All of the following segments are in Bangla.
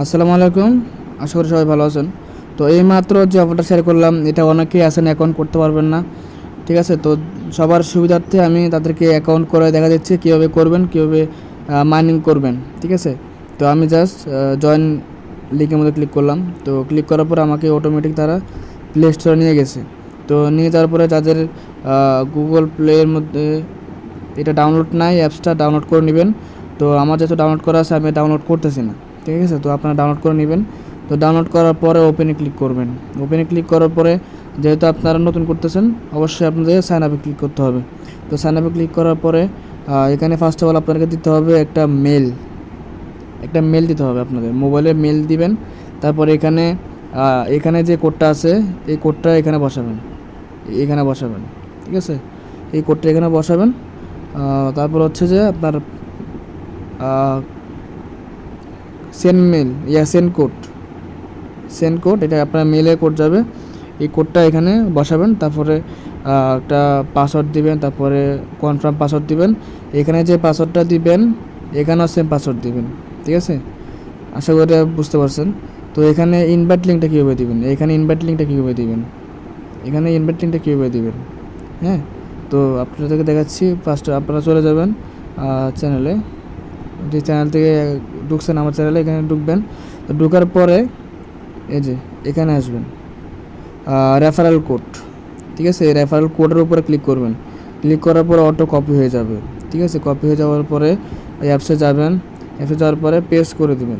আসসালামু আলাইকুম। আশা করি সবাই ভালো আছেন। তো এইমাত্র যে অফারটা শেয়ার করলাম, এটা অনেকেই আছেন অ্যাকাউন্ট করতে পারবেন না। ঠিক আছে? তো সবার সুবিধার্থে আমি তাদেরকে অ্যাকাউন্ট করে দেখা দিচ্ছি কীভাবে করবেন, কীভাবে মাইনিং করবেন। ঠিক আছে? তো আমি জাস্ট জয়েন লিঙ্কের মধ্যে ক্লিক করলাম। তো ক্লিক করার পর আমাকে অটোমেটিক তারা প্লে স্টোরে নিয়ে গেছে। তো নিয়ে যাওয়ার পরে যাদের গুগল প্লের মধ্যে এটা ডাউনলোড নাই, অ্যাপসটা ডাউনলোড করে নেবেন। তো আমার যেহেতু ডাউনলোড করা আছে, আমি ডাউনলোড করতেছি না। ঠিক আছে? তো আপনারা ডাউনলোড করে নেবেন। তো ডাউনলোড করার পরে ওপেনে ক্লিক করবেন। ওপেনে ক্লিক করার পরে যেহেতু আপনারা নতুন করতেছেন, অবশ্যই আপনাদের সাইন আপে ক্লিক করতে হবে। তো সাইন আপে ক্লিক করার পরে এখানে ফার্স্ট অফ অল আপনাদেরকে দিতে হবে একটা মেল দিতে হবে। আপনাদের মোবাইলে মেল দিবেন। তারপরে এখানে যে কোডটা আছে, এই কোডটা এখানে বসাবেন। ঠিক আছে? এই কোডটা এখানে বসাবেন। তারপর হচ্ছে যে আপনার সেন্ড কোড এটা আপনার মেলে কোড যাবে। এই কোডটা এখানে বসাবেন। তারপরে একটা পাসওয়ার্ড দিবেন, তারপরে কনফার্ম পাসওয়ার্ড দিবেন। এখানে যে পাসওয়ার্ডটা দিবেন এখানেও সেম পাসওয়ার্ড দিবেন। ঠিক আছে? আশা করি বুঝতে পারছেন। তো এখানে ইনভাইট লিঙ্কটা কীভাবে দিবেন? হ্যাঁ, তো আপনাদেরকে দেখাচ্ছি। ফার্স্ট আপনারা চলে যাবেন চ্যানেলে, যে চ্যানেল থেকে ঢুকছেন আমার চ্যানেলে, এখানে ঢুকবেন। তো ঢোকার পরে এই যে এখানে আসবেন রেফারেল কোড। ঠিক আছে? এই রেফারেল কোডের উপরে ক্লিক করবেন। ক্লিক করার পরে অটো কপি হয়ে যাবে। ঠিক আছে? কপি হয়ে যাওয়ার পরে অ্যাপসে যাবেন। অ্যাপসে যাওয়ার পরে পেস্ট করে দেবেন।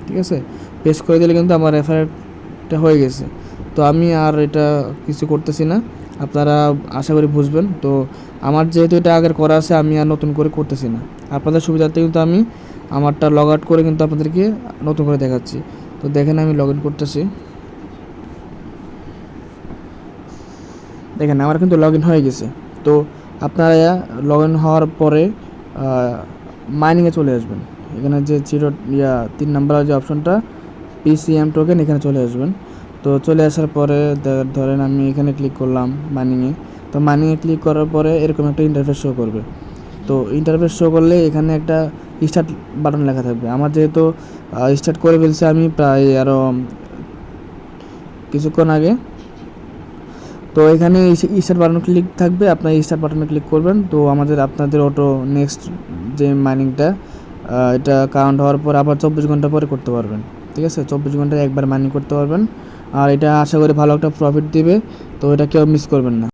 ঠিক আছে? পেস্ট করে দিলে কিন্তু আমার রেফারেলটা হয়ে গেছে। তো আমি আর এটা কিছু করতেছি না, আপনারা আশা করি বুঝবেন। তো আমার যেহেতু এটা আগের করা আছে, আমি আর নতুন করে করতেছি না। আপনাদের সুবিধার্থে কিন্তু আমি আমারটা লগ আউট করে কিন্তু আপনাদেরকে নতুন করে দেখাচ্ছি। তো দেখেন আমি লগ ইন করতেছি। দেখেন আমার কিন্তু লগ ইন হয়ে গেছে। তো আপনারা লগ ইন হওয়ার পরে মাইনিংয়ে চলে আসবেন। এখানে যে 3 নাম্বার যে অপশনটা পিসিএম টোকেন, এখানে চলে আসবেন। তো চলে আসার পরে ধরেন আমি এখানে ক্লিক করলাম মাইনিংয়ে। তো মাইনিংয়ে ক্লিক করার পরে এরকম একটা ইন্টারফেস শো করবে। তো ইন্টারফেস শো করলে এখানে একটা স্টার্ট বাটন লেখা থাকবে। আমার যেহেতু স্টার্ট করে ফেলছে আমি প্রায় আরও কিছুক্ষণ আগে। তো এখানে স্টার্ট বাটন ক্লিক থাকবে, আপনার স্টার্ট বাটনে ক্লিক করবেন। তো আপনাদের অটো নেক্সট যে মাইনিংটা এটা কাউন্ট হওয়ার পর আবার 24 ঘন্টা পরে করতে পারবেন। ঠিক আছে? 24 ঘন্টায় একবার মাইনিং করতে পারবেন। আর এটা আশা করি ভালো একটা প্রফিট দিবে। তো এটা কেউ মিস করবেন না।